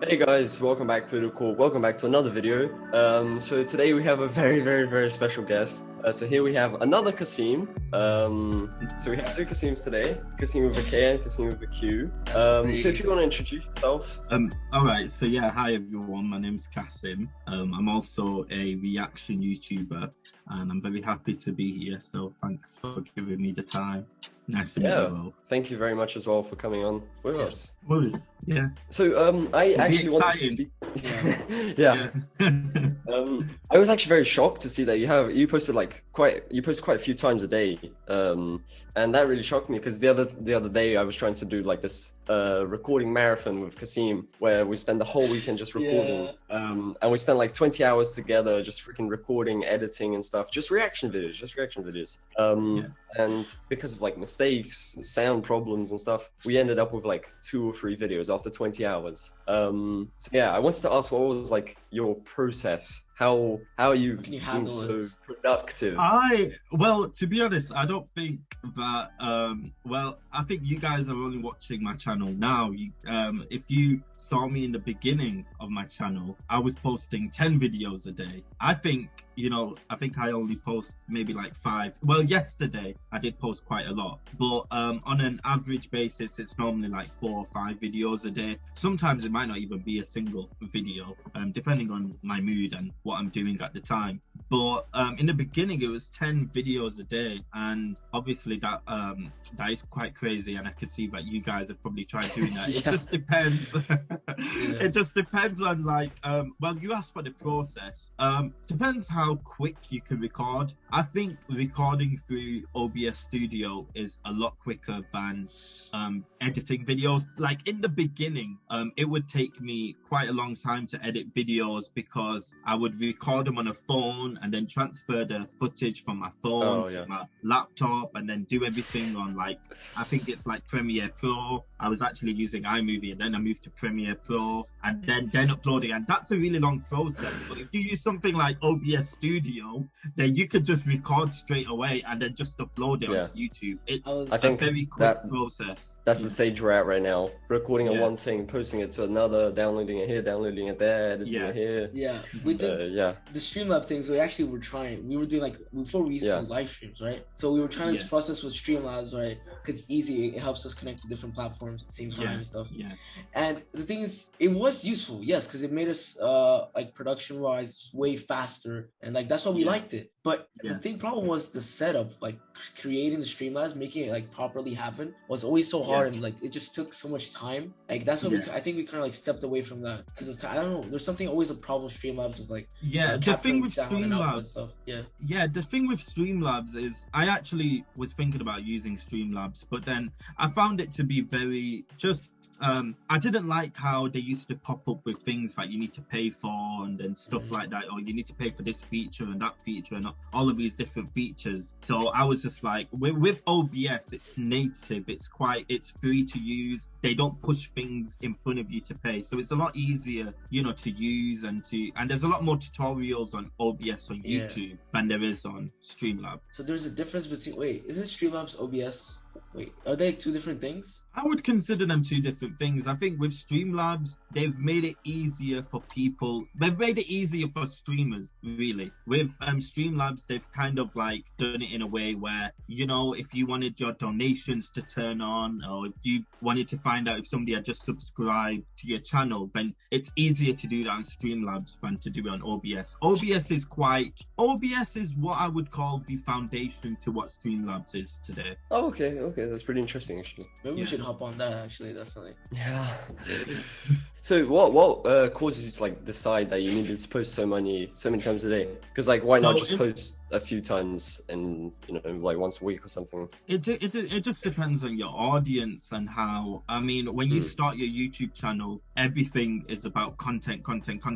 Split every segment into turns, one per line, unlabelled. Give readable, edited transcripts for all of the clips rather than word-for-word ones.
Hey guys, welcome back to the call. Welcome back to another video. So today we have a very special guest. So here we have another Qasim. So we have two Qasims today. Qasim with a K and Qasim with a Q. So if you want to introduce yourself.
All right. So yeah, hi everyone. My name's Qasim. I'm also a reaction YouTuber, and I'm very happy to be here. So thanks for giving me the time. Nice to meet you all.
Thank you very much as well for coming on with us.
Yeah.
So I actually wanted to speak. Yeah. I was actually very shocked to see that you posted quite a few times a day, and that really shocked me because the other day I was trying to do like this recording marathon with Qasim where we spend the whole weekend just recording, and we spent like 20 hours together just freaking recording, editing and stuff, just reaction videos. And because of like mistakes, sound problems and stuff, we ended up with like 2 or 3 videos after 20 hours. So yeah, I wanted to ask what was like your process. How are you being so productive?
Well, to be honest, I don't think that. I think you guys are only watching my channel now. If you saw me in the beginning of my channel, I was posting 10 videos a day. I think I only post maybe like 5. Well, yesterday I did post quite a lot, but on an average basis, it's normally like 4 or 5 videos a day. Sometimes it might not even be a single video, depending on my mood and what I'm doing at the time. But in the beginning it was 10 videos a day, and obviously that is quite crazy, and I could see that you guys have probably tried doing that. It just depends. It just depends on like well, you asked for the process. Depends how quick you can record. I think recording through OBS Studio is a lot quicker than editing videos. Like in the beginning, it would take me quite a long time to edit videos because I would record them on a phone and then transfer the footage from my phone to my laptop and then do everything on like, I think it's like Premiere Pro. I was actually using iMovie and then I moved to Premiere Pro and then uploading, and that's a really long process. But if you use something like OBS Studio, then you could just record straight away and then just upload it onto YouTube. It's a very quick process.
That's the stage we're at right now. Recording on one thing, posting it to another, downloading it here, downloading it there, editing it here.
Yeah, we did the Streamlabs thing. So we were doing like, before we used to do live streams, right? So we were trying this process with Streamlabs, right? Because it's easy, it helps us connect to different platforms at the same time and stuff. And the thing is, it was useful, yes, because it made us like production wise way faster, and like that's why we liked it. But the problem was the setup, like creating the Streamlabs, making it like properly happen was always so hard, and like it just took so much time. Like that's why I think we kind of like stepped away from that because of time. I don't know. There's something always a problem with Streamlabs with like
the thing with Streamlabs
stuff.
The thing with Streamlabs is I actually was thinking about using Streamlabs, but then I found it to be very I didn't like how they used to pop up with things that you need to pay for and then stuff like that, or you need to pay for this feature and that feature and all of these different features. So I was just like, with OBS, it's native, it's free to use. They don't push things in front of you to pay, so it's a lot easier, to use and there's a lot more tutorials on OBS on YouTube than there is on Streamlabs.
So there's a difference between isn't Streamlabs OBS? Are they 2 different things?
I would consider them 2 different things. I think with Streamlabs, they've made it easier for people. They've made it easier for streamers, really. With Streamlabs, they've kind of like done it in a way where, if you wanted your donations to turn on, or if you wanted to find out if somebody had just subscribed to your channel, then it's easier to do that on Streamlabs than to do it on OBS. OBS is what I would call the foundation to what Streamlabs is today.
Oh, okay, that's pretty interesting actually.
Maybe we should hop on that actually, definitely.
Yeah. So what causes you to like decide that you needed to post so many times a day? Because like why not just post a few times and like once a week or something?
It just depends on your audience and how. I mean, when you start your YouTube channel, everything is about content.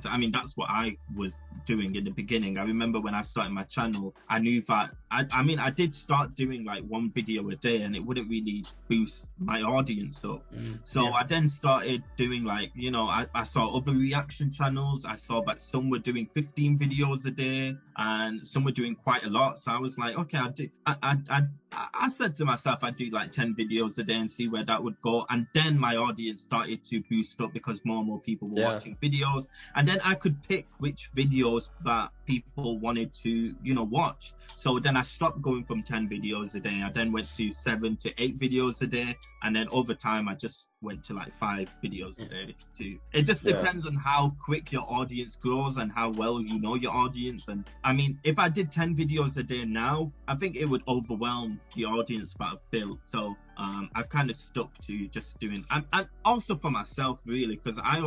I mean, that's what I was doing in the beginning. I remember when I started my channel, I knew that I did start doing like 1 video a day, and it wouldn't really boost my audience up. So I then started doing like I saw other reaction channels. I saw that some were doing 15 videos a day and some were doing quite a lot. So I was like, okay, I said to myself, I'd do like 10 videos a day and see where that would go. And then my audience started to boost up because more and more people were watching videos. And then I could pick which videos that people wanted to, watch. So then I stopped going from 10 videos a day. I then went to 7 to 8 videos a day. And then over time, I just went to like 5 videos a day too. It just depends on how quick your audience grows and how well you know your audience. And I mean, if I did 10 videos a day now, I think it would overwhelm the audience that I've built. So I've kind of stuck to just doing, and also for myself really, because I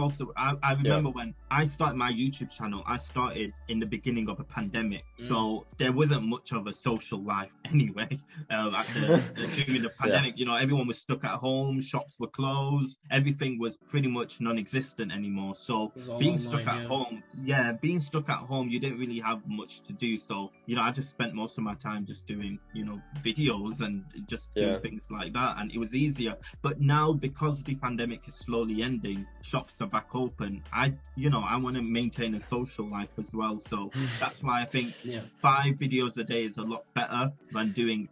remember when I started my YouTube channel, I started in the beginning of a pandemic, so there wasn't much of a social life anyway. During the pandemic, everyone was stuck at home, shops were closed, everything was pretty much non-existent anymore. So being stuck at home, you didn't really have much to do. So I just spent most of my time just doing videos and just doing things like that. And it was easier. But now, because the pandemic is slowly ending, shops are back open, I want to maintain a social life as well. So that's why I think 5 videos a day is a lot better than doing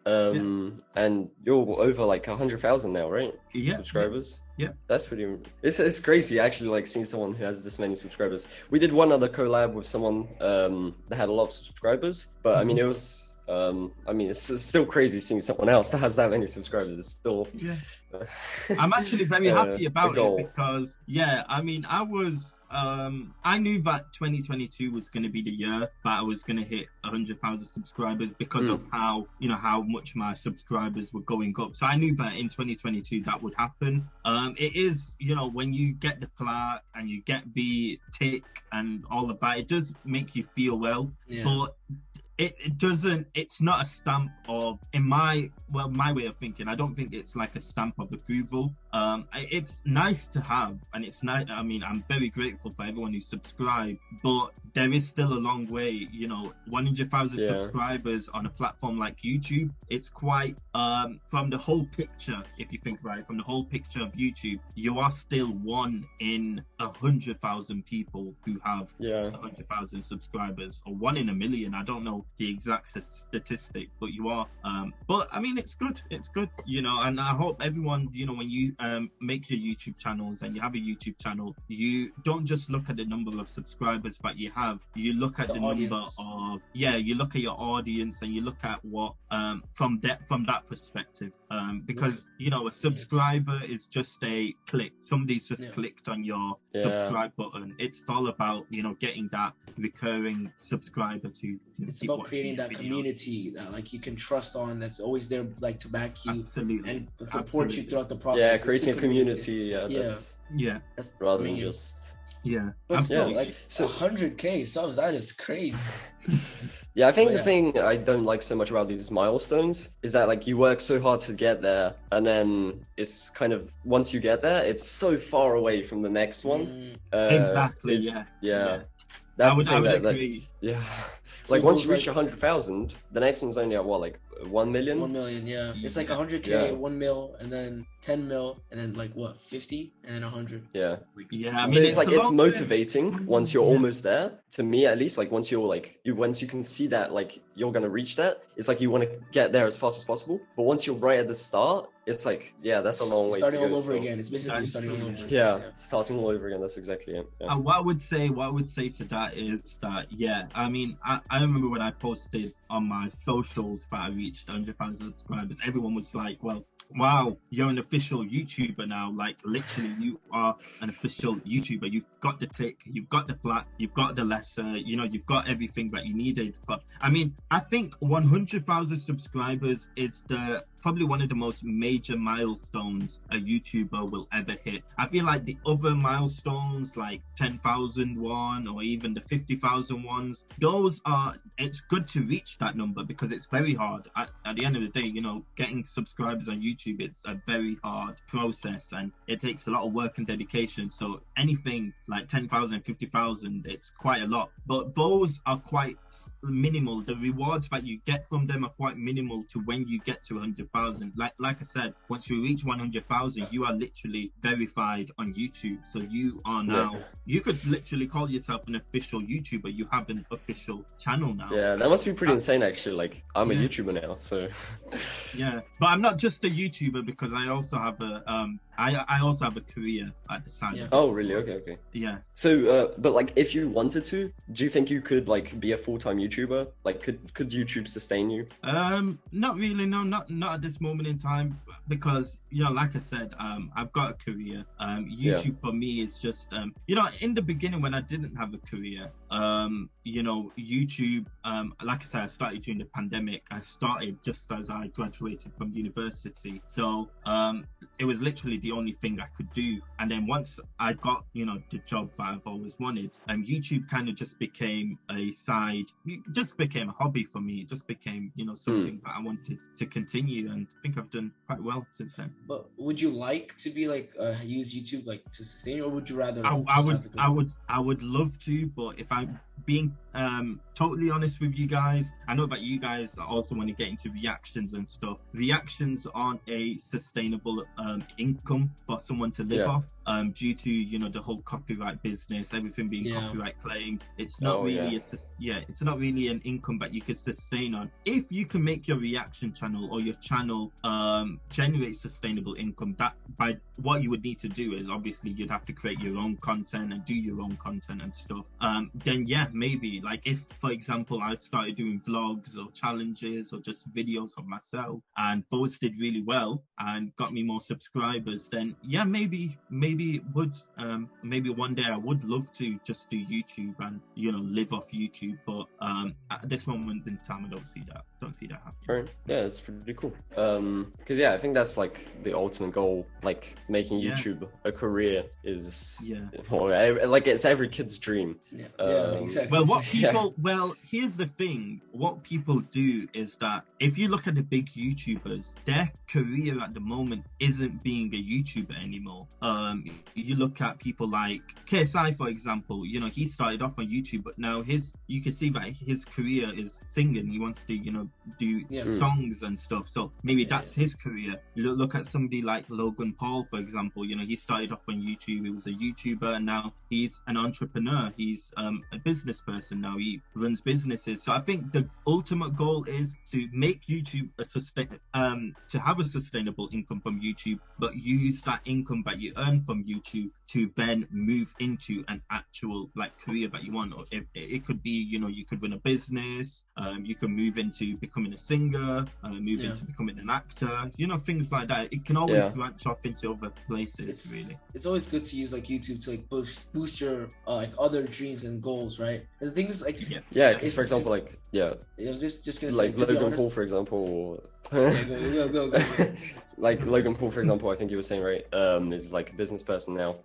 and you're over like 100,000 now, right? Subscribers. That's pretty, it's crazy actually, like seeing someone who has this many subscribers. We did one other collab with someone that had a lot of subscribers, but I mean, it was it's still crazy seeing someone else that has that many subscribers. It's still
I'm actually very happy about it because I knew that 2022 was going to be the year that I was going to hit 100,000 subscribers because of how much my subscribers were going up. So I knew that in 2022 that would happen. It is, when you get the plaque and you get the tick and all of that, it does make you feel well, but it doesn't, it's not a stamp of, my way of thinking, I don't think it's like a stamp of approval. It's nice to have, and it's nice, I'm very grateful for everyone who subscribed, but there is still a long way, 100,000 subscribers on a platform like YouTube. It's quite, from the whole picture, if you think about it, from the whole picture of YouTube, you are still one in 100,000 people who have 100,000 subscribers, or 1 in a million. I don't know the exact statistic, but you are. But I mean, it's good, and I hope everyone, when you make your YouTube channels and you have a YouTube channel, you don't just look at the number of subscribers that you have, you look at the number of, you look at your audience, and you look at what, from that perspective, because, a subscriber is just a click. Somebody's just clicked on your subscribe button. It's all about, getting that recurring subscriber to
it's about creating that community that like you can trust on, that's always there like to back you and support you throughout the process.
Creating a community. That's rather than just
but still, like 100K subs, that is crazy.
I think the thing I don't like so much about these milestones is that like you work so hard to get there, and then it's kind of, once you get there, it's so far away from the next one.
Exactly.
That's
I would
agree. Like once you reach 100,000, the next one's only at what, like 1 million?
1 million, It's like 100K, 1 mil, and then 10 mil, and then like what, 50, and then 100.
So it's like, it's motivating once you're almost there. To me, at least, like once you can see that like you're gonna reach that, it's like you want to get there as fast as possible. But once you're right at the start, it's like, that's a long way to go.
Starting all over again. It's basically starting all over again.
Starting all over again. That's exactly it.
And what I would say to that is that, I remember when I posted on my socials that I reached 100,000 subscribers, everyone was like, well, wow, you're an official YouTuber now. Like literally, you are an official YouTuber. You've got the tick, you've got the plaque, you've got the lesser, you've got everything that you needed. But I mean, I think 100,000 subscribers is probably one of the most major milestones a YouTuber will ever hit. I feel like the other milestones, like 10,000 one or even the 50,000 ones, it's good to reach that number because it's very hard. At the end of the day, getting subscribers on YouTube, it's a very hard process and it takes a lot of work and dedication. So anything like 10,000, 50,000, it's quite a lot. But those are quite minimal. The rewards that you get from them are quite minimal to when you get to 100,000. 100,000, like I said, once you reach 100,000, you are literally verified on YouTube. So you are now, you could literally call yourself an official YouTuber. You have an official channel now.
Yeah, that must be pretty insane, actually. Like, I'm a YouTuber now, so.
Yeah, but I'm not just a YouTuber, because I also have a I also have a career at the side.
Oh, really? Okay.
Yeah.
So, but like, if you wanted to, do you think you could like be a full-time YouTuber? Like, could YouTube sustain you?
Not really. No, not at this moment in time, because like I said, I've got a career. YouTube for me is just in the beginning when I didn't have a career, YouTube, like I said, I started during the pandemic. I started just as I graduated from university, so it was literally the only thing I could do. And then once I got the job that I've always wanted, YouTube kind of just became a hobby for me. It just became something that I wanted to continue, and I think I've done quite well since then.
But would you like to be like use YouTube like to sustain, or would you rather
I would love to, but if I'm being totally honest with you guys, I know that you guys also want to get into reactions and stuff. Reactions aren't a sustainable income for someone to live off, due to the whole copyright business, everything being copyright claimed. It's not it's not really an income that you can sustain on. If you can make your reaction channel or your channel generate sustainable income, that by what you would need to do is obviously you'd have to create your own content and do your own content and stuff. Then maybe, like, if for example I started doing vlogs or challenges or just videos of myself and those did really well and got me more subscribers, then maybe one day I would love to just do YouTube and live off YouTube. But at this moment in time, I don't see that happening.
Right. Yeah, that's pretty cool. Because I think that's like the ultimate goal. Like, making YouTube a career is like it's every kid's dream.
Exactly.
Well, here's the thing. What people do is that if you look at the big YouTubers, their career at the moment isn't being a YouTuber anymore. You look at people like KSI, for example. He started off on YouTube, but now you can see that his career is singing. He wants to do songs and stuff. So maybe that's his career. You look at somebody like Logan Paul, for example. He started off on YouTube. He was a YouTuber, and now he's an entrepreneur. He's a business person now. He runs businesses. So I think the ultimate goal is to make YouTube to have a sustainable income from YouTube, but use that income that you earn from YouTube to then move into an actual career that you want. Or it could be you could run a business, you can move into becoming a singer, move into becoming an actor, things like that. It can always branch off into other places.
It's always good to use YouTube to boost your other dreams and goals, right? And the thing is
because for example
just gonna
like
say,
Logan Paul, for example.
Go.
Like Logan Paul, for example, I think you were saying, right, is like a business person now.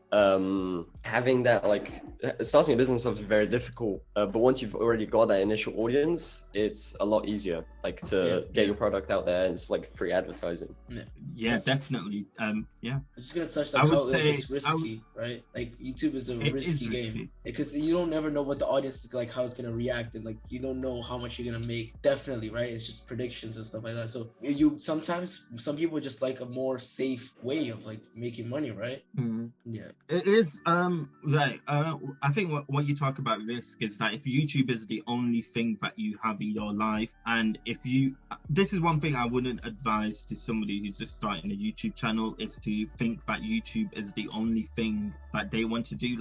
Having that, starting a business is very difficult, but once you've already got that initial audience, it's a lot easier, to get your product out there, and it's like free advertising.
Yeah, definitely. I'm
just gonna touch on how it's risky, right? Like, YouTube is a risky game, because you don't never know what the audience is like, how it's gonna react, and you don't know how much you're gonna make. Definitely, right? It's just predictions and stuff like that. So some people just like a more safe way of making money, right?
It is right. I think what you talk about risk is that if YouTube is the only thing that you have in your life, and this is one thing I wouldn't advise to somebody who's just starting a YouTube channel, is to think that YouTube is the only thing that they want to do.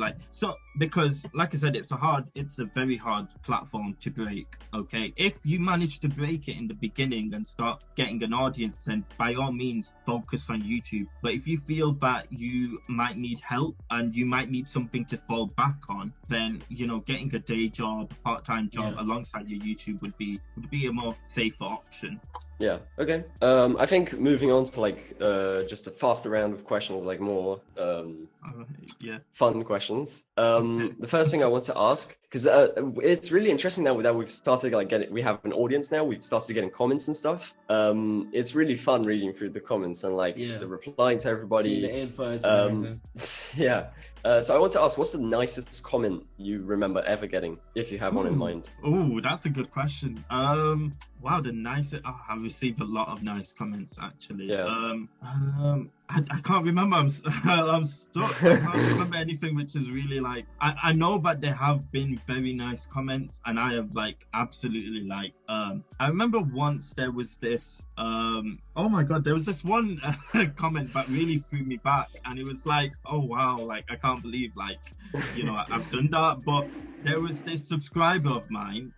Because like I said, it's a very hard platform to break. Okay, if you manage to break it in the beginning and start getting an audience, then by all means focus on YouTube. But if you feel that you might need help and you might need something to fall back on, then getting a day job, part-time job alongside your YouTube would be a more safer option.
Yeah. Okay. I think moving on to just a faster round of questions, more fun questions. The first thing I want to ask, because it's really interesting now that we've started we have an audience now. We've started getting comments and stuff. It's really fun reading through the comments and the replying to everybody.
Seeing the inputs and everything.
Yeah. So I want to ask, what's the nicest comment you remember ever getting, if you have one in mind?
Oh, that's a good question. Wow, the nicest. Oh, I've received a lot of nice comments actually.
Yeah.
I can't remember. I'm stuck. I can't remember anything which is really like. I know that there have been very nice comments, and I have like absolutely like. I remember once there was this. Oh my god, there was this one comment that really threw me back, and it was like, oh wow, like I can't believe like, you know, I've done that. But there was this subscriber of mine.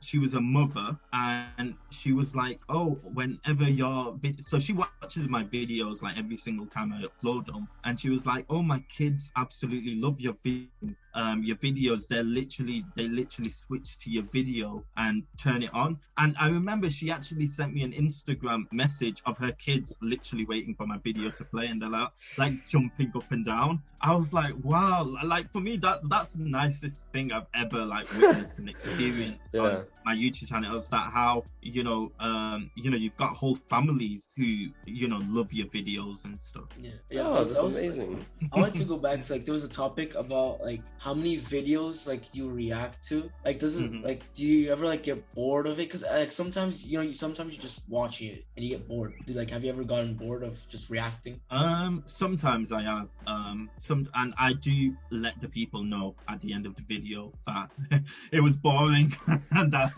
She was a mother, and she was like, oh, whenever so she watches my videos like every single time I upload them, and she was like, oh, my kids absolutely love your videos. They literally switch to your video and turn it on. And I remember she actually sent me an Instagram message of her kids literally waiting for my video to play, and they're like jumping up and down. I was like, wow, like for me that's the nicest thing I've ever like witnessed and experienced on my YouTube channel. Is that how you've got whole families who love your videos and stuff.
Oh, that's amazing.
I want to go back to like there was a topic about like how many videos like you react to. Like doesn't like do you ever like get bored of it? Because like sometimes sometimes you just watch it and you get bored. Have you ever gotten bored of just reacting?
Sometimes I have. And I do let the people know at the end of the video that it was boring and that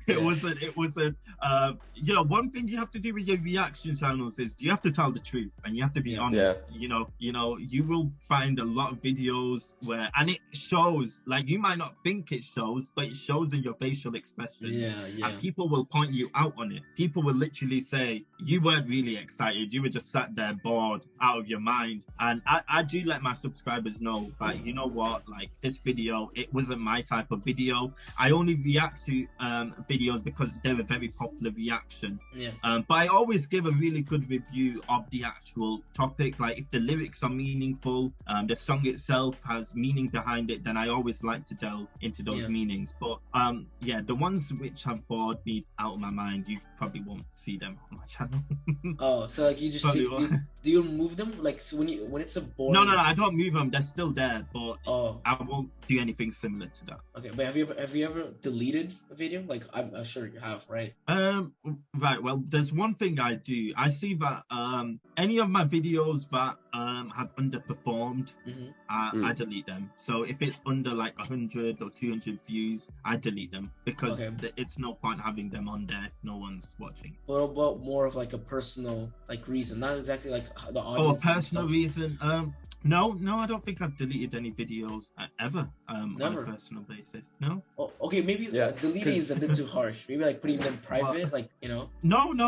it wasn't. One thing you have to do with your reaction channels is you have to tell the truth and you have to be honest. You will find a lot of videos where, and it shows, like you might not think it shows, but it shows in your facial expression. And people will point you out on it. People will literally say you weren't really excited, you were just sat there bored out of your mind. And I do let my subscribers know that, you know what, like this video, it wasn't my type of video. I only react to videos because they're a very popular reaction. But I always give a really good review of the actual topic. Like if the lyrics are meaningful, the song itself has meaning behind it, then I always like to delve into those meanings. But the ones which have bored me out of my mind, you probably won't see them on my channel.
Oh, so like you just do you remove them? Like so when it's a boring...
No, I don't move them. They're still there, but I won't do anything similar to that.
Okay, but have you ever deleted a video? Like I'm sure you have, right?
Right. Well, there's one thing I do. I see that any of my videos that have underperformed, I delete them. So if it's under like 100 or 200 views, I delete them because it's no point having them on there if no one's watching.
What about more of like a personal like reason, not exactly like the audience?
Oh, a personal reason. No, I don't think I've deleted any videos ever on a personal basis. No.
Oh, okay, maybe deleting is a bit too harsh. Maybe like putting them private, like
No,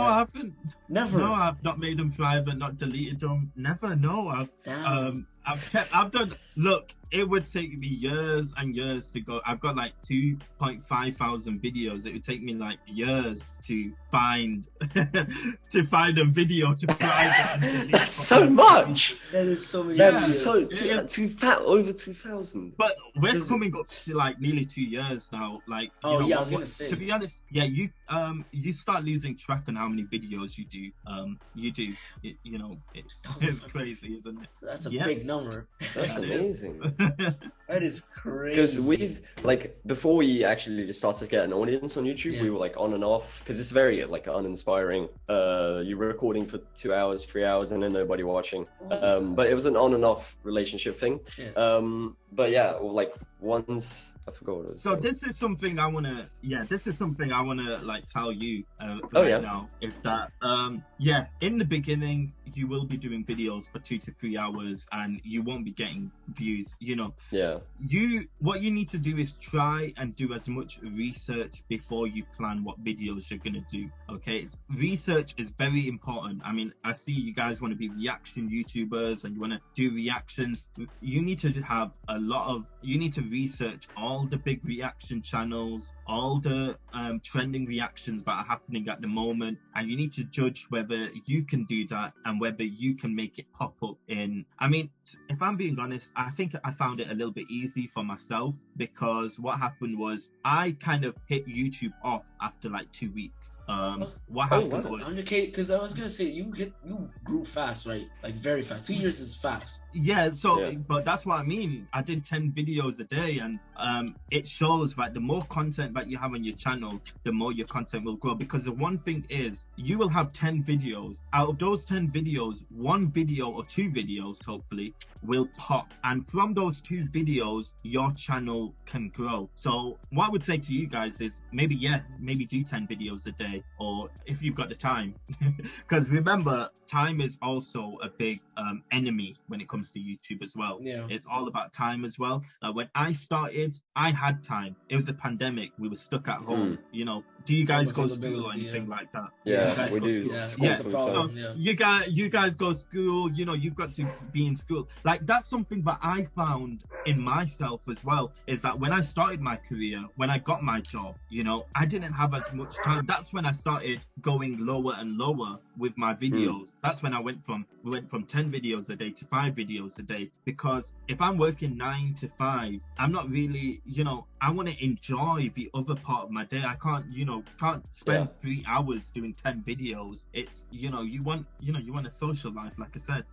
I haven't.
Never.
No, I've not made them private, not deleted them. Never. No, I've done. Look, it would take me years and years to go. I've got like 2,500 videos. It would take me like years to find a video to private and delete.
That's so much.
That is so many.
That's over 2,000.
But we're coming up to like nearly 2 years now. Like,
I was gonna say.
To be honest, you start losing track on how many videos you do. It's crazy, isn't it?
That's a big number.
That's amazing.
That is crazy.
Because we've like before we actually just started to get an audience on YouTube, we were like on and off because it's very like uninspiring. You're recording for 2 hours, 3 hours, and then nobody watching. But it was an on and off relationship thing. But like once I forgot what it was.
So this is something I wanna like tell you now is that in the beginning you will be doing videos for 2 to 3 hours and you won't be getting views. What you need to do is try and do as much research before you plan what videos you're gonna do. Okay, research is very important. I mean, I see you guys want to be reaction YouTubers and you want to do reactions. You need to have you need to research all the big reaction channels, all the trending reactions that are happening at the moment, and you need to judge whether you can do that and whether you can make it pop up in. I mean, if I'm being honest, I think I found it a little bit easy for myself because what happened was I kind of hit YouTube off after like 2 weeks. What happened was
because I was gonna say you grew fast, right? Like very fast. 2 years is fast.
But that's what I mean. I did 10 videos a day, and it shows that the more content that you have on your channel, the more your content will grow. Because the one thing is, you will have 10 videos. Out of those 10 videos, one video or 2 videos, hopefully, will pop. And from those 2 videos, your channel can grow. So what I would say to you guys is maybe do 10 videos a day, or if you've got the time. Because remember, time is also a big enemy when it comes to YouTube as well. It's all about time as well. When I started, I had time. It was a pandemic. We were stuck at home. You know, do you guys go to school or anything like that?
We do.
So you guys go to school. You know, you've got to be in school. Like, that's something that I found in myself as well, is that when I started my career, when I got my job, you know, I didn't have as much time. That's when I started going lower and lower with my videos. That's when I went from 10 videos a day to 5 videos a day. Because if I'm working 9 to 5, I'm not really, you know, I want to enjoy the other part of my day. I can't spend 3 hours doing 10 videos. It's, you want a social life, like I said.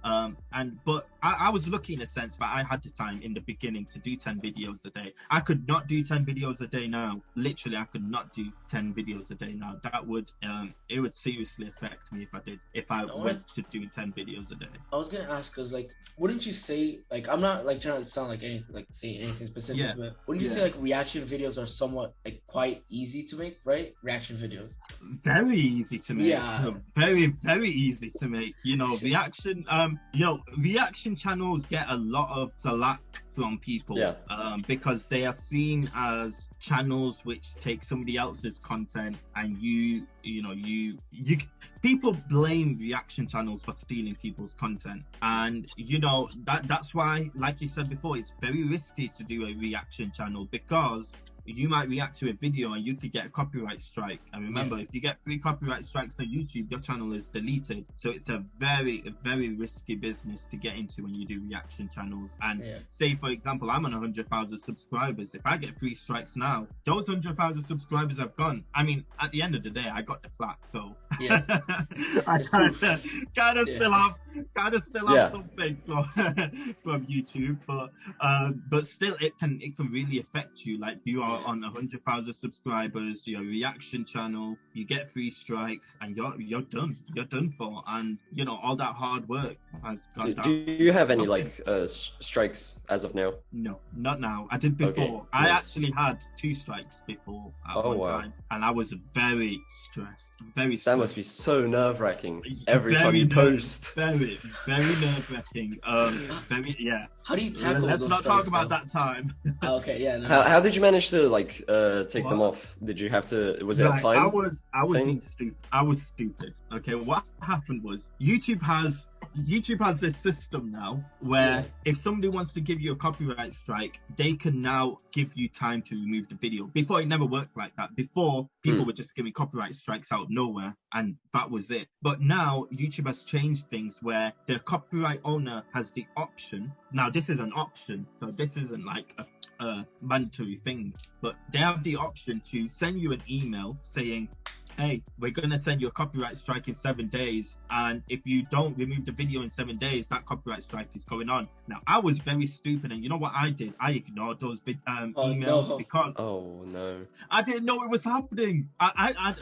But I was lucky in a sense that I had the time in the beginning to do 10 videos a day. I could not do 10 videos a day now. Literally, I could not do 10 videos a day now. That would it would seriously affect me if I went to doing 10 videos a day. I
was gonna ask, because like, wouldn't you say, like, I'm not like trying to sound like anything, like say anything specific, but wouldn't you say like reaction videos are somewhat like quite easy to make, right? Reaction videos.
Very easy to make. Yeah. Very, very easy to make. You know, reaction channels get a lot of slack from people because they are seen as channels which take somebody else's content, and you people blame reaction channels for stealing people's content. And you know, that's why, like you said before, it's very risky to do a reaction channel, because you might react to a video and you could get a copyright strike. And remember, if you get 3 copyright strikes on YouTube, your channel is deleted. So it's a very, very risky business to get into when you do reaction channels. And say, for example, I'm on 100,000 subscribers. If I get 3 strikes now, those 100,000 subscribers have gone. I mean, at the end of the day, I got the plaque. So I kind of still have something from YouTube. But still, it can really affect you. Like, you are on 100,000 subscribers, your reaction channel, you get 3 strikes, and you're done. You're done for. And you know, all that hard work has gone down.
Do you have any strikes as of now?
No, not now. I did before. Okay, I actually had 2 strikes before at one time, and I was very stressed. That
must be so nerve-wracking every time you post.
Very, very nerve-wracking.
How do you tackle
Let's
those
not talk about that time.
Okay, yeah. No.
How did you manage to take them off? Did you have to? Was it a time?
I was being stupid. I was stupid. Okay, what happened was YouTube has this system now where if somebody wants to give you a copyright strike, they can now give you time to remove the video. Before, it never worked like that. Before, people were just giving copyright strikes out of nowhere, and that was it. But now YouTube has changed things where the copyright owner has the option. Now, this is an option, so this isn't like a mandatory thing, but they have the option to send you an email saying, hey, we're going to send you a copyright strike in 7 days, and if you don't remove the video in 7 days, that copyright strike is going on. Now, I was very stupid, and you know what I did? I ignored those emails because I didn't know it was happening. I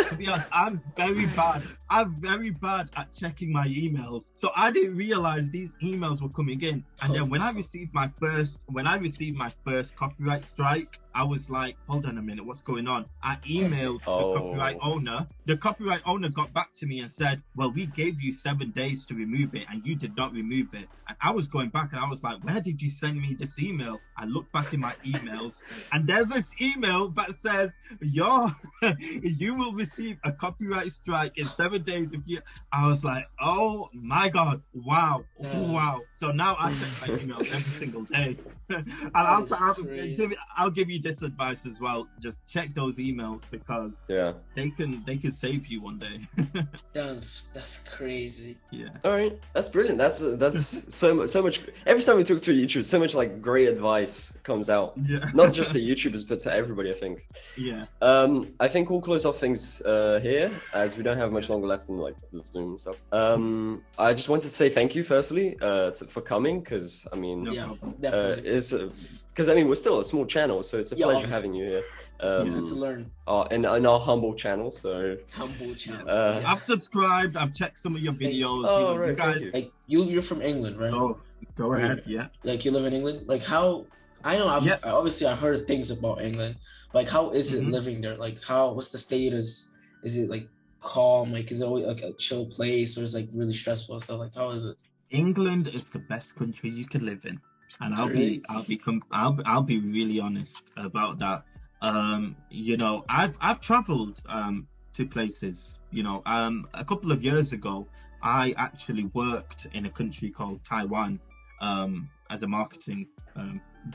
to be honest, I'm very bad at checking my emails, so I didn't realize these emails were coming in. And then when I received my first copyright strike, I was like, hold on a minute, what's going on? I emailed the copyright owner. The copyright owner got back to me and said, well, we gave you 7 days to remove it and you did not remove it. And I was going back and I was like, where did you send me this email? I looked back in my emails and there's this email that says, you will receive a copyright strike in 7 days if you... I was like, oh my God, wow. So now I check my emails every single day. And I'll give you this advice as well. Just check those emails because they can save you one day.
Damn, that's crazy.
Yeah.
All right, that's brilliant. That's so much. Every time we talk to a YouTuber, so much like great advice comes out.
Yeah.
Not just to YouTubers, but to everybody, I think.
Yeah.
I think we'll close off things here, as we don't have much longer left in like the Zoom and stuff. I just wanted to say thank you, firstly, for coming, because I mean,
definitely.
it's because I mean we're still a small channel, so it's a pleasure having you here.
Good to learn.
In our humble channel, so.
Humble channel.
I've subscribed. I've checked some of your videos.
Oh, right,
you guys.
Like you're from England, right?
Oh, go ahead. Yeah.
Like you live in England. Like how? I know. Obviously, I heard things about England. Like how is it living there? Like what's the status? Is it like calm? Like is it always like a chill place, or is it like really stressful and stuff? Like how is it?
England is the best country you could live in, and I'll be really honest about that. You know, I've traveled to places. You know, a couple of years ago, I actually worked in a country called Taiwan as a marketing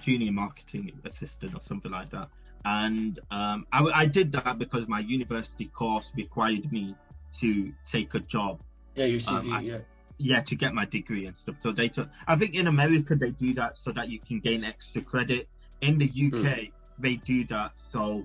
junior marketing assistant or something like that. And I did that because my university course required me to take a job.
Yeah, your CV.
To get my degree and stuff. So I think in America they do that so that you can gain extra credit. In the UK, they do that so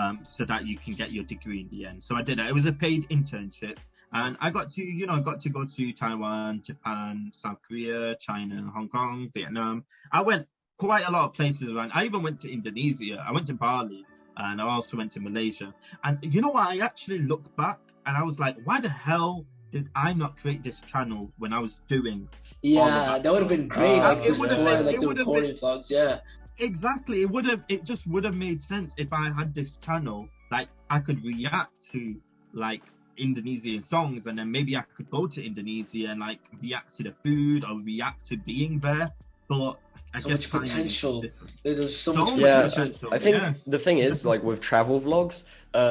that you can get your degree in the end. So I did that. It was a paid internship, and I got to go to Taiwan, Japan, South Korea, China, Hong Kong, Vietnam. I went quite a lot of places around. I even went to Indonesia. I went to Bali, and I also went to Malaysia. And you know what? I actually looked back and I was like, why the hell did I not create this channel when I was doing?
Yeah, that would have been great. It would have been like the recording vlogs. Yeah,
exactly. It just would have made sense if I had this channel. Like I could react to like Indonesian songs, and then maybe I could go to Indonesia and like react to the food or react to being there. But I guess
much potential. There's so much potential.
I think the thing is like with travel vlogs.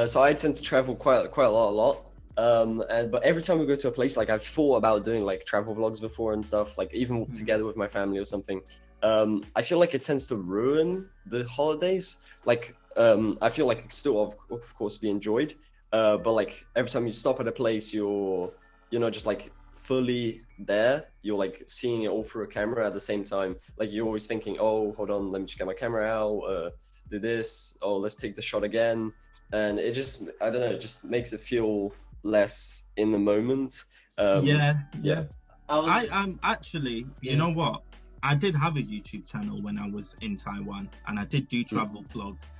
So I tend to travel quite a lot. But every time we go to a place, like I've thought about doing like travel vlogs before and stuff, like even together with my family or something. I feel like it tends to ruin the holidays. Like I feel like it still of course be enjoyed, but like every time you stop at a place, you're just like fully there. You're like seeing it all through a camera at the same time. Like you're always thinking, oh, hold on, let me just get my camera out, do this, oh, let's take the shot again. And it just, I don't know, it just makes it feel less in the moment.
I'm actually, you know what? I did have a YouTube channel when I was in Taiwan, and I did do travel vlogs.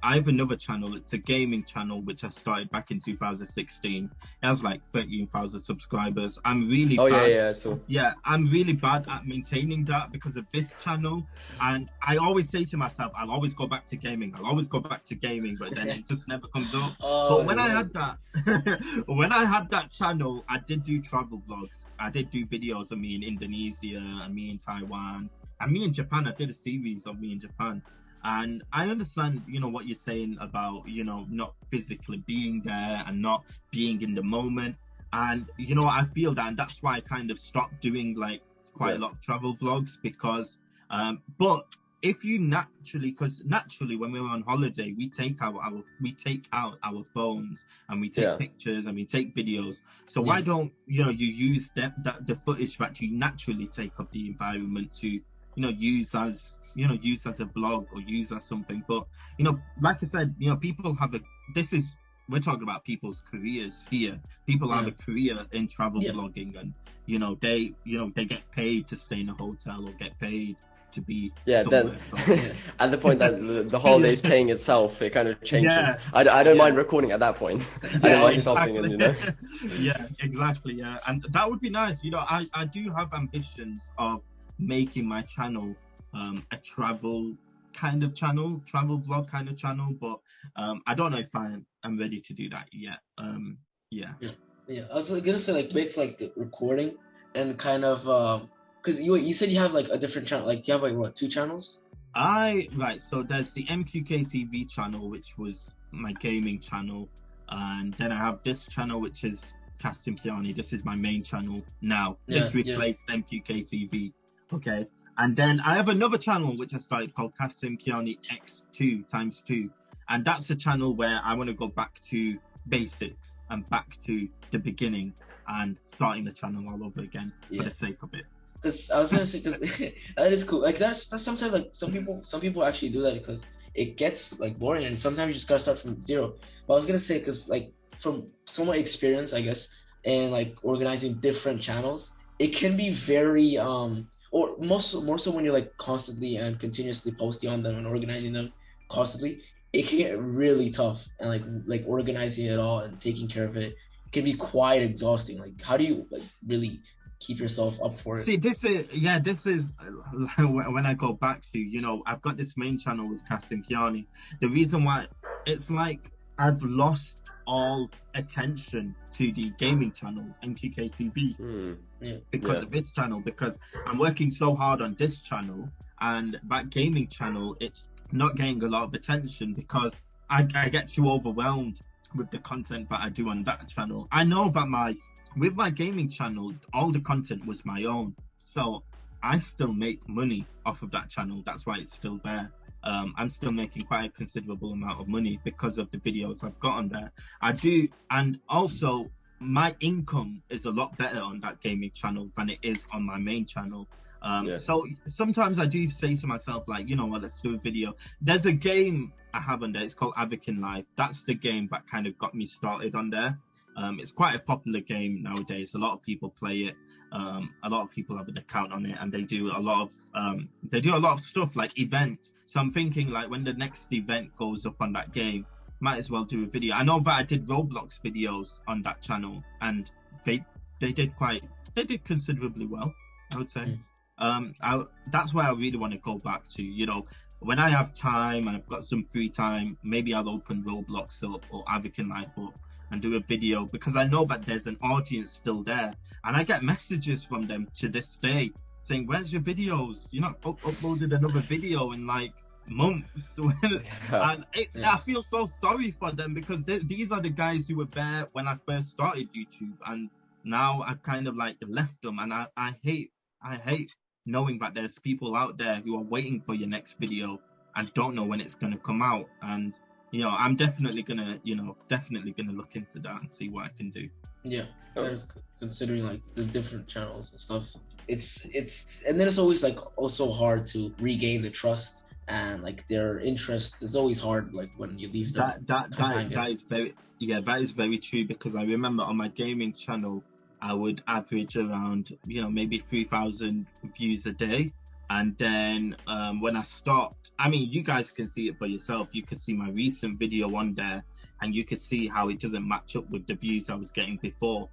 I have another channel. It's a gaming channel, which I started back in 2016. It has like 13,000 subscribers. I'm really bad. I'm really bad at maintaining that because of this channel. And I always say to myself, I'll always go back to gaming. But then it just never comes up. But when I had that channel, I did do travel vlogs. I did do videos of me in Indonesia and me in Taiwan and me in Japan. I did a series of me in Japan. And I understand, what you're saying about, not physically being there and not being in the moment. And, I feel that, and that's why I kind of stopped doing like quite a lot of travel vlogs because, but if you naturally when we're on holiday, we take out our phones and we take pictures and we take videos. So why don't, you use the footage that you naturally take of the environment to, use as a vlog or use as something. But like I said, people have we're talking about people's careers here. People have a career in travel vlogging, and they get paid to stay in a hotel or get paid to be
then at the point that the holiday's paying itself, it kind of changes. I don't mind recording at that point. I don't mind stopping and
exactly. And that would be nice. I do have ambitions of making my channel a travel vlog kind of channel, but I don't know if I'm ready to do that yet. I was gonna say like make like the recording and kind of because you said you have like a different channel, like do you have like what, 2 channels? So there's the MQK TV channel, which was my gaming channel, and then I have this channel which is Qasim Kiani. This is my main channel now. This replaced MQK TV. Okay. And then I have another channel which I started called Qasim Kiani X2 times 2. And that's the channel where I want to go back to basics and back to the beginning and starting the channel all over again for the sake of it.
Because I was gonna say, because that is cool. Like that's sometimes like some people actually do that because it gets like boring, and sometimes you just gotta start from zero. But I was gonna say, because like from some of my experience, I guess, and like organizing different channels, it can be very or more so when you're like constantly and continuously posting on them and organizing them constantly, it can get really tough, and like organizing it all and taking care of it can be quite exhausting. Like, how do you like really keep yourself up for it?
See, this is when I go back to, you know, I've got this main channel with Qasim Kiani. The reason why, it's like I've lost all attention to the gaming channel, MQK TV, because of this channel, because I'm working so hard on this channel, and that gaming channel, it's not getting a lot of attention because I get too overwhelmed with the content that I do on that channel. I know that with my gaming channel, all the content was my own, so I still make money off of that channel. That's why it's still there. I'm still making quite a considerable amount of money because of the videos I've got on there. I do, and also my income is a lot better on that gaming channel than it is on my main channel. So sometimes I do say to myself, like, you know what, let's do a video. There's a game I have on there, it's called Avakin Life. That's the game that kind of got me started on there. It's quite a popular game nowadays. A lot of people play it. A lot of people have an account on it, and they do a lot of stuff like events. So I'm thinking, like, when the next event goes up on that game, might as well do a video. I know that I did Roblox videos on that channel, and they did considerably well, I would say. That's why I really want to go back to, you know, when I have time and I've got some free time, maybe I'll open Roblox or Avakin Life up and do a video, because I know that there's an audience still there, and I get messages from them to this day saying, where's your videos? You're not uploaded another video in like months. And I feel so sorry for them, because these are the guys who were there when I first started YouTube, and now I've kind of like left them, and I hate knowing that there's people out there who are waiting for your next video and don't know when it's going to come out. And you know, I'm definitely gonna look into that and see what I can do.
Yeah, that is considering like the different channels and stuff. It's and then it's always like also hard to regain the trust and like their interest. It's always hard, like when you leave them.
That is very true, because I remember on my gaming channel I would average around, you know, maybe 3,000 views a day. And then when I stopped, I mean, you guys can see it for yourself. You can see my recent video on there, and you can see how it doesn't match up with the views I was getting before.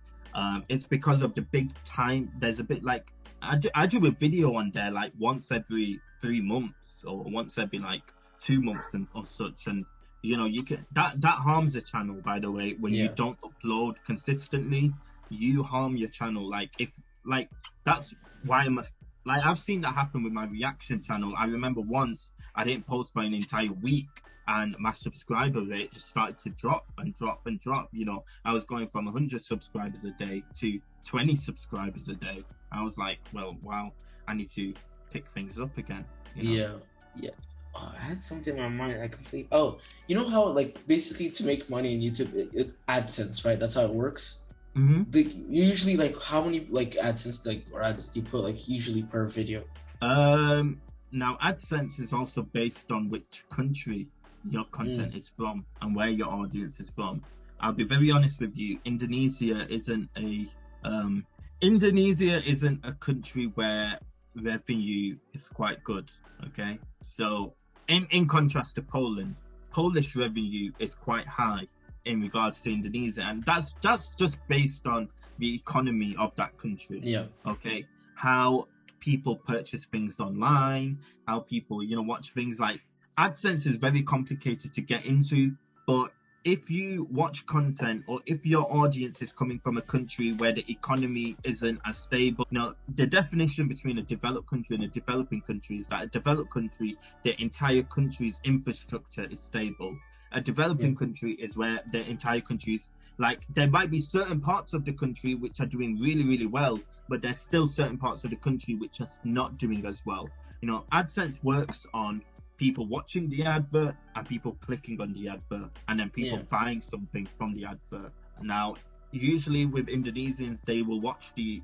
It's because of the big time. There's a bit like, I do a video on there like once every 3 months or once every like 2 months or such. And, you know, you can that harms the channel, by the way. When you don't upload consistently, you harm your channel. That's why I've seen that happen with my reaction channel. I remember once I didn't post for an entire week, and my subscriber rate just started to drop and drop and drop. You know, I was going from 100 subscribers a day to 20 subscribers a day. I was like, well, wow, I need to pick things up again. You know?
Yeah. Oh, I had something on my mind. You know how like basically to make money in YouTube, it AdSense, right? That's how it works.
Mm-hmm.
Like, usually, like, how many like AdSense or ads do you put like usually per video?
Now AdSense is also based on which country your content is from and where your audience is from. I'll be very honest with you. Indonesia isn't a country where revenue is quite good. Okay, so in contrast to Poland, Polish revenue is quite high in regards to Indonesia, and that's just based on the economy of that country. Okay, how people purchase things online, how people, you know, watch things. Like AdSense is very complicated to get into, but if you watch content, or if your audience is coming from a country where the economy isn't as stable, you know, the definition between a developed country and a developing country is that a developed country, the entire country's infrastructure is stable. A developing country is where the entire country's Like there might be certain parts of the country which are doing really, really well, but there's still certain parts of the country which are not doing as well. You know, AdSense works on people watching the advert and people clicking on the advert and then people buying something from the advert. Now, usually with Indonesians, they won't watch the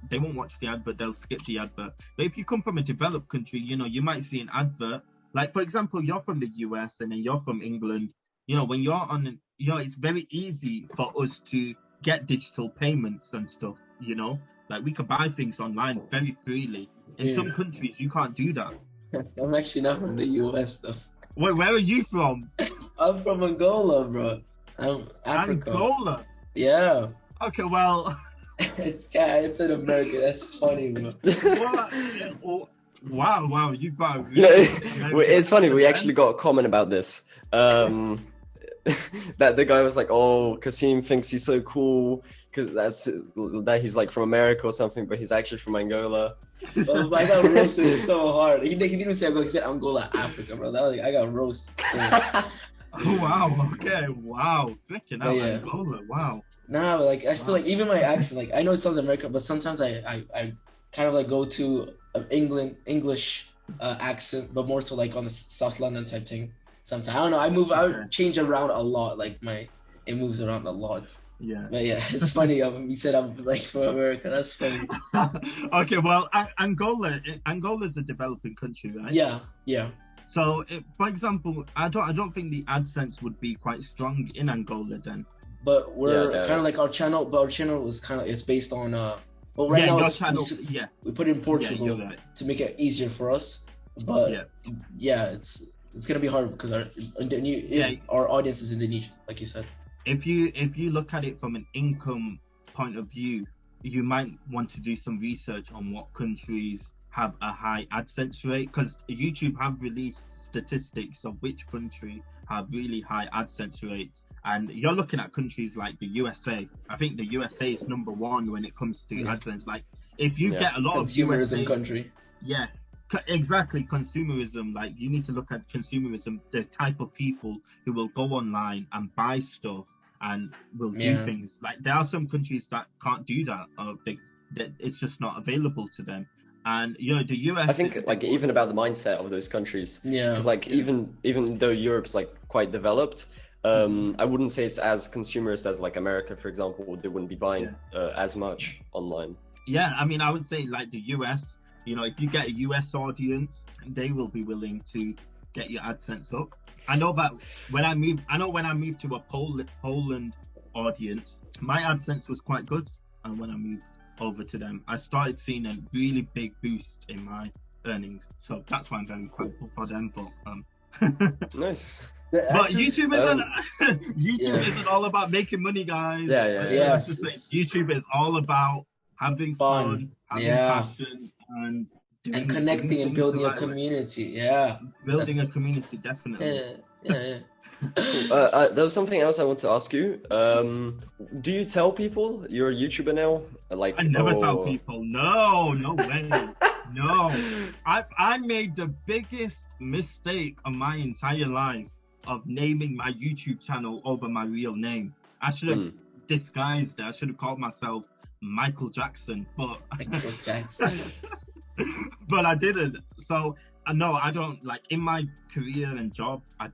advert, they'll skip the advert. But if you come from a developed country, you know, you might see an advert. Like, for example, you're from the US and then you're from England. You know, when you're on, you know, it's very easy for us to get digital payments and stuff, you know? Like, we can buy things online very freely. In some countries, you can't do that.
I'm actually not from the US, though.
Wait, where are you from?
I'm from Angola, bro. I'm Africa.
Angola?
Yeah.
Okay, well...
It's in America. That's funny, bro.
What? Wow, you got
it's funny, we actually got a comment about this. That the guy was like, oh, Qasim thinks he's so cool because that he's like from America or something, but he's actually from Angola.
Oh, I got roasted so hard. He didn't even say Angola, he said Angola, Africa, bro. That was like, I got roasted.
Oh, wow, okay, wow. Freaking out, Angola, wow.
Nah, but like, I still like, even my accent, like, I know it sounds American, but sometimes I kind of like go to English accent, but more so like on the South London type thing. Sometimes I don't know. I change around a lot. Like it moves around a lot.
Yeah.
But yeah, it's funny. You said I'm like from America. That's funny.
Okay, well, Angola is a developing country, right?
Yeah.
So, for example, I don't think the AdSense would be quite strong in Angola then.
But we're kind of like our channel. But our channel is it's based on Well, right now we put it in Portugal to make it easier for us. But it's gonna be hard because our audience is Indonesian, like you said.
If you look at it from an income point of view, you might want to do some research on what countries have a high AdSense rate, because YouTube have released statistics of which country have really high AdSense rates, and you're looking at countries like the USA. I think the USA is number one when it comes to AdSense. Like, if you get a lot of
consumerism country.
Yeah. Exactly, consumerism. Like, you need to look at consumerism, the type of people who will go online and buy stuff and will do things. Like, there are some countries that can't do that, or that it's just not available to them. And you know, the US,
I think, like, even about the mindset of those countries, because like even though Europe's like quite developed, I wouldn't say it's as consumerist as like America, for example. They wouldn't be buying as much online.
Yeah, I mean, I would say like the US. You know, if you get a US audience, they will be willing to get your AdSense up. I know when I moved to a Poland audience, my AdSense was quite good. And when I moved over to them, I started seeing a really big boost in my earnings. So that's why I'm very grateful for them. But
nice.
But YouTube isn't all about making money, guys.
Yeah.
YouTube is all about having fun, having passion, and
connecting and building a community.
Building a community, definitely.
Yeah.
There
was something else I want to ask you. Do you tell people you're a YouTuber now? Like,
I never tell people. No way. No. I made the biggest mistake of my entire life of naming my YouTube channel over my real name. I should have disguised it. I should have called myself Michael Jackson, but but I didn't. So no, I don't, like, in my career and job, I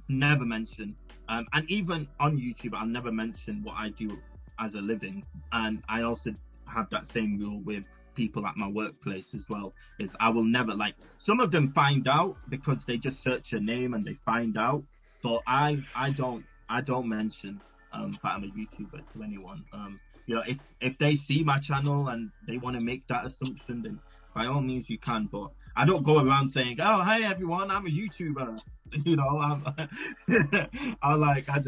never mention, and even on YouTube, I'll never mention what I do as a living. And I also have that same rule with people at my workplace as well, is I will never, like, some of them find out because they just search your name and they find out, but I don't mention that I'm a YouTuber to anyone. You know, if they see my channel and they want to make that assumption, then by all means you can. But I don't go around saying, "Oh, hey everyone, I'm a YouTuber." You know,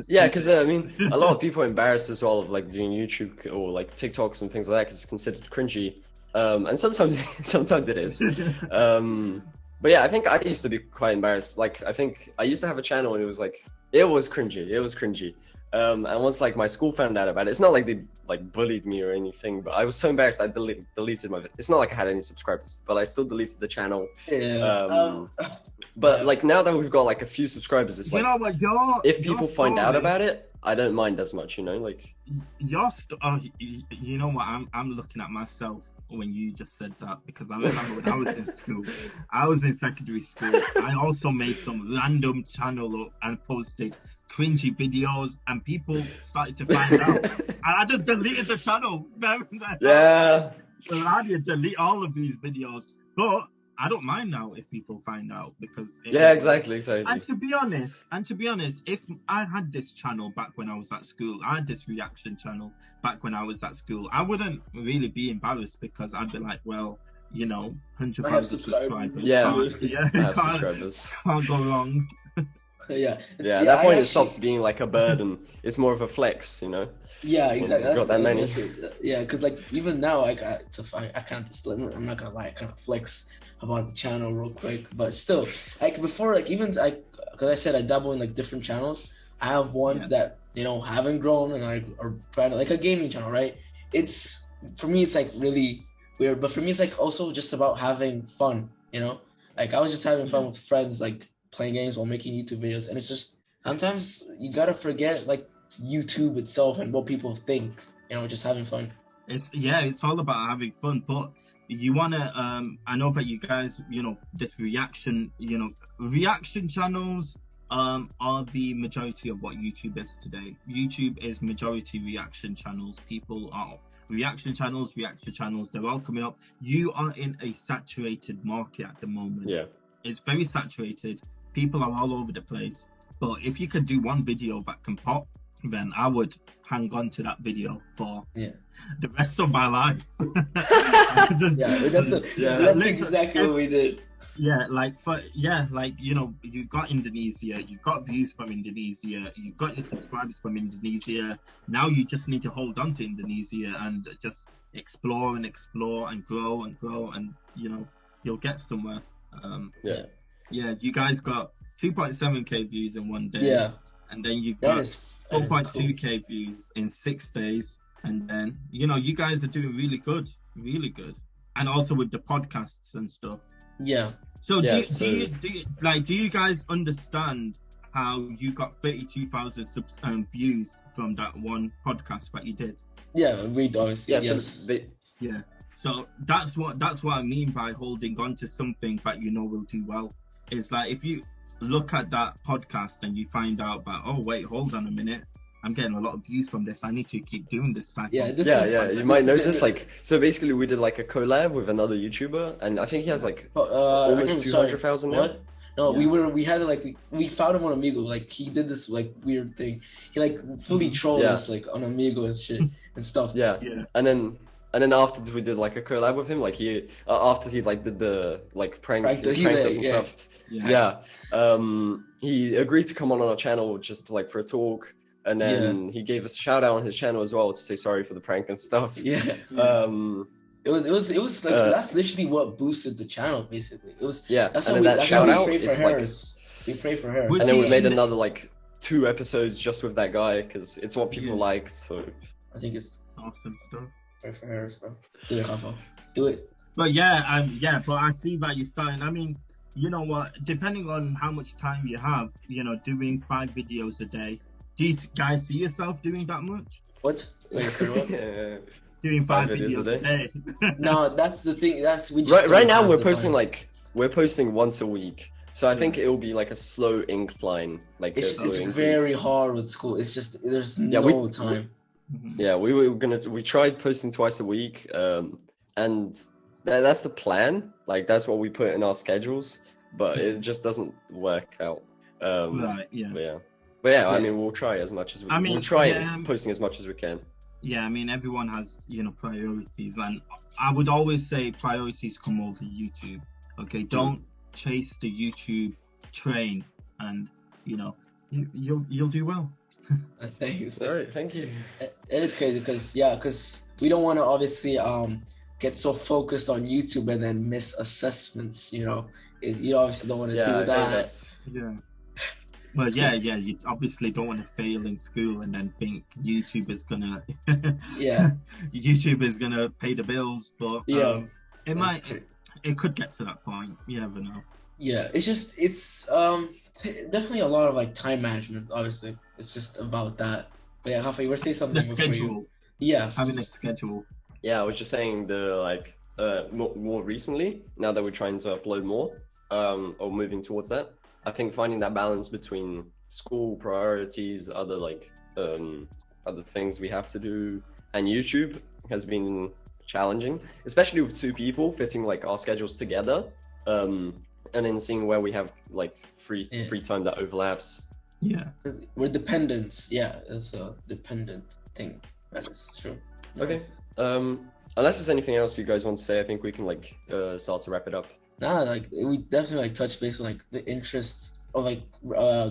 because I mean, a lot of people are embarrassed as well of like doing YouTube or like TikToks and things like that because it's considered cringy, and sometimes it is. But yeah, I think I used to be quite embarrassed. Like, I think I used to have a channel and it was cringy. And once like my school found out about it, it's not like they like bullied me or anything, but I was so embarrassed I deleted my. It's not like I had any subscribers, but I still deleted the channel. But like now that we've got like a few subscribers, it's like, if people find out about it, I don't mind as much, like.
You know what? I'm looking at myself when you just said that, because I remember when I was in school, I was in secondary school. I also made some random channel up and posted cringy videos, and people started to find out, and I just deleted the channel.
Yeah.
So I did delete all of these videos, but I don't mind now if people find out, because
exactly.
And to be honest, if I had this channel back when I was at school, I had this reaction channel back when I was at school, I wouldn't really be embarrassed, because I'd be like, well, 100,000 subscribers.
Yeah, I have subscribers.
Can't go wrong.
Yeah, at that point it stops being like a burden. It's more of a flex,
Yeah, exactly.
Got that many.
Yeah, because like even now, I kind of, I'm not gonna lie, I kind of flex about the channel real quick, but still, like before, like even because I said I dabble in like different channels. I have ones that haven't grown and are like a gaming channel, right? It's for me, it's like really weird, but for me, it's like also just about having fun, Like I was just having fun with friends, like playing games while making YouTube videos, and it's just sometimes you gotta forget like YouTube itself and what people think, just having fun.
It's all about having fun, but you wanna I know that you guys, this reaction channels are the majority of what YouTube is today. YouTube is majority reaction channels. People are reaction channels, they're all coming up. You are in a saturated market at the moment.
Yeah,
it's very saturated. People are all over the place, but if you could do one video that can pop, then I would hang on to that video for the rest of my life.
That's exactly what we did.
You got Indonesia, you got views from Indonesia, you got your subscribers from Indonesia. Now you just need to hold on to Indonesia and just explore and grow, and you'll get somewhere. You guys got 2.7k views in one day.
Yeah.
And then you got 4.2k views in 6 days. And then, you guys are doing really good. And also with the podcasts and stuff.
Yeah.
So do you guys understand how you got 32,000 views from that one podcast that you did?
Yeah, we obviously.
Yes. So that's what I mean by holding on to something that will do well. It's like if you look at that podcast and you find out that, oh wait, hold on a minute, I'm getting a lot of views from this, I need to keep doing this type.
You might notice so basically we did like a collab with another YouTuber, and I think he has like almost 200,000 now.
No, we had we found him on Amigo. Like he did this like weird thing. He like fully trolled us like on Amigo and shit and stuff.
And then after we did like a collab with him, like he after he like did the like pranked us and stuff. He agreed to come on our channel just to, like for a talk, and then he gave us a shout out on his channel as well to say sorry for the prank and stuff.
It was like that's literally what boosted the channel basically. It was that's
and then that shout out is like
we pray for her.
And then we made another like 2 episodes just with that guy because it's what people liked. So
I think it's
awesome stuff.
Pray for her, bro. Do it, Rafa. Do it.
But but I see that you're starting. I mean, you know what? Depending on how much time you have, doing 5 videos a day. Do you guys see yourself doing that much?
What? Wait, what?
Doing 5 videos a day.
No, that's the thing.
Right now we're posting once a week. So I think it will be like a slow incline. Like
it's very hard with school. It's just there's no time.
Yeah, we tried posting twice a week, and that's the plan. Like that's what we put in our schedules, but it just doesn't work out. But I mean, we'll try as much as we'll try posting as much as we can.
Yeah, I mean, everyone has priorities, and I would always say priorities come over YouTube. Okay, don't chase the YouTube train, and you'll do well.
Thank you.
All right, thank you.
It is crazy because we don't want to obviously get so focused on YouTube and then miss assessments. You obviously don't want to do that.
Well, you obviously don't want to fail in school and then think YouTube is gonna YouTube is gonna pay the bills, but it could get to that point. You never know.
Yeah, it's definitely a lot of like time management. Obviously, it's just about that. But yeah, Rafa, you were saying something.
The schedule.
Yeah,
having a schedule.
Yeah, I was just saying more recently, now that we're trying to upload more, or moving towards that, I think finding that balance between school priorities, other things we have to do, and YouTube has been challenging, especially with two people fitting like our schedules together, and then seeing where we have like free time that overlaps.
Yeah,
we're dependents. Yeah, it's a dependent thing. That is true.
Okay. Unless there's anything else you guys want to say, I think we can like start to wrap it up.
Nah, like we definitely like touched base on like the interests of like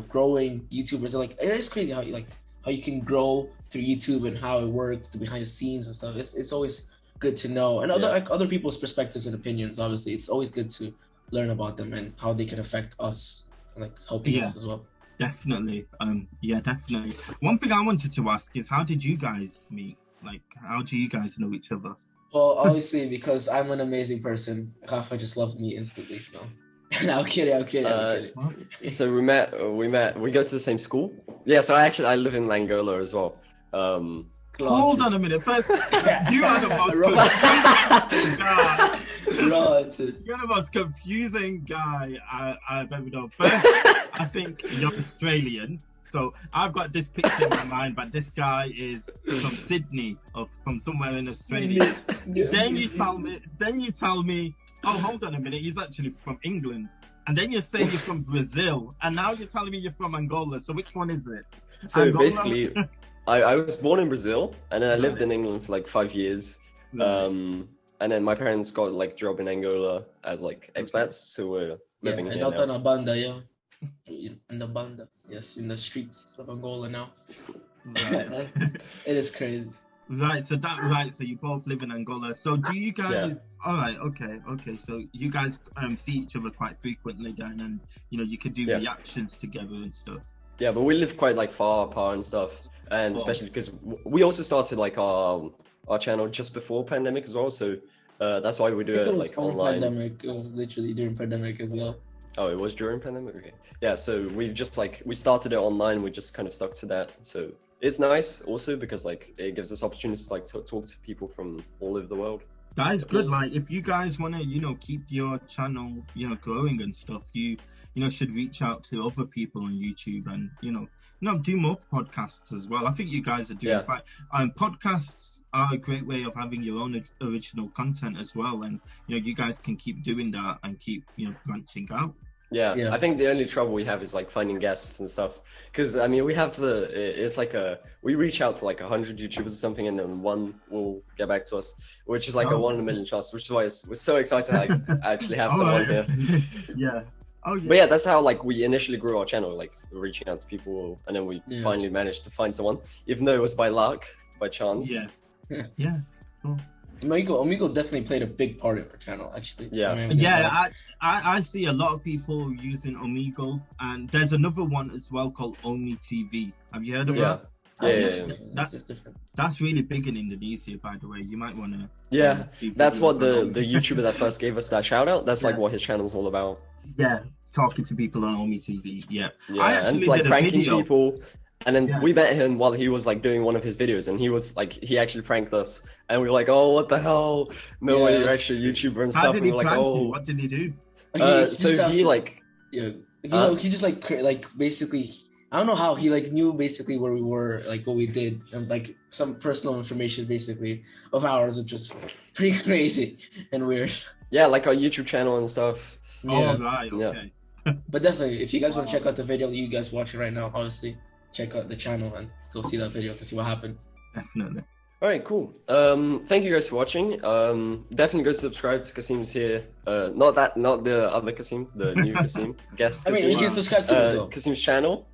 growing YouTubers. Like it's crazy how you can grow through YouTube and how it works, the behind the scenes and stuff. It's always good to know, and other people's perspectives and opinions. Obviously, it's always good to learn about them and how they can affect us and like helping us as well.
Definitely. Definitely. One thing I wanted to ask is, how did you guys meet? Like, how do you guys know each other?
Well, obviously, because I'm an amazing person, Rafa just loved me instantly. So, no, I'm kidding.
So we go to the same school. Yeah. So I live in Angola as well.
Hold on a minute. First, you are the most confusing guy I've ever known. First, I think you're Australian. So I've got this picture in my mind, but this guy is from Sydney or from somewhere in Australia. Then you tell me, oh, hold on a minute, he's actually from England. And then you say you're from Brazil, and now you're telling me you're from Angola. So which one is it?
So
Angola?
Basically, I was born in Brazil, and then I lived in England for like 5 years. And then my parents got like job in Angola as like expats, so we're living here now.
In the banda, yes, in the streets of Angola now. Right. It is crazy.
Right, so you both live in Angola. So do you guys? Yeah. All right, okay. So you guys see each other quite frequently then, and you can do reactions together and stuff.
Yeah, but we live quite like far apart and stuff, and especially because we also started like our channel just before pandemic as well. So that's why we do it like online.
Pandemic. It was literally during pandemic as well.
Oh, it was during pandemic? Okay. Yeah, so we started it online, we just kind of stuck to that. So it's nice also because like it gives us opportunities to like talk to people from all over the world.
That is good. Like if you guys want to, keep your channel, growing and stuff, you should reach out to other people on YouTube and, do more podcasts as well. I think you guys are doing quite. Podcasts are a great way of having your own original content as well, and you guys can keep doing that and keep branching out.
Yeah, I think the only trouble we have is like finding guests and stuff. Because I mean, we have to. It's like we reach out to like 100 YouTubers or something, and then one will get back to us, which is like a 1 in a million chance. Which is why we're so excited to like actually have someone here.
Yeah. Oh yeah.
But yeah, that's how like we initially grew our channel, like reaching out to people, and then we finally managed to find someone, even though it was by luck, by chance.
Yeah. Cool.
Omigo definitely played a big part in our channel, actually.
I see a lot of people using Omigo, and there's another one as well called Omi TV. Have you heard of that? That's really big in Indonesia, by the way. You might want to.
Yeah, that's what the YouTuber that first gave us that shout out. That's like what his channel's all about.
Yeah, talking to people on Omi TV. Yeah,
I actually and like pranking people. And then we met him while he was like doing one of his videos, and he actually pranked us, and we were like, "Oh, what the hell? No way, you're actually a YouTuber and stuff."
How did he
and we were
prank
like, "Oh,
you? What did he do?"
He just like basically, I don't know how he like knew basically where we were, like what we did, and like some personal information basically of ours, which was pretty crazy and weird.
Yeah, like our YouTube channel and stuff.
Oh right, okay.
But definitely, if you guys want to check out the video that you guys watching right now, obviously, check out the channel and go see that video to see what happened.
Definitely.
All right, cool. Thank you guys for watching. Definitely go subscribe to Qasim's here. Not the other Qasim, the new Qasim guest.
I mean, you can subscribe to as well.
Qasim's channel.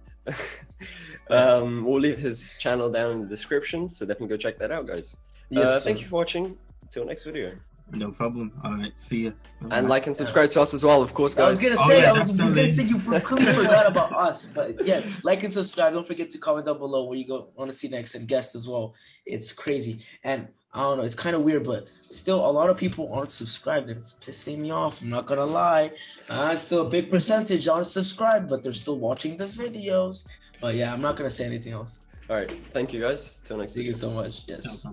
We'll leave his channel down in the description, so definitely go check that out, guys. Thank you for watching. Until next video.
No problem. All right, see you.
And like and subscribe to us as well, of course, guys.
I was gonna say, I was gonna say you completely forgot about us, but yeah, like and subscribe. Don't forget to comment down below what you want to see next and guest as well. It's crazy, and I don't know, it's kind of weird, but still a lot of people aren't subscribed, and it's pissing me off. I'm not gonna lie. Still a big percentage aren't subscribed, but they're still watching the videos. But yeah, I'm not gonna say anything else.
All right, thank you guys. Till next week.
Thank you so much. Yes.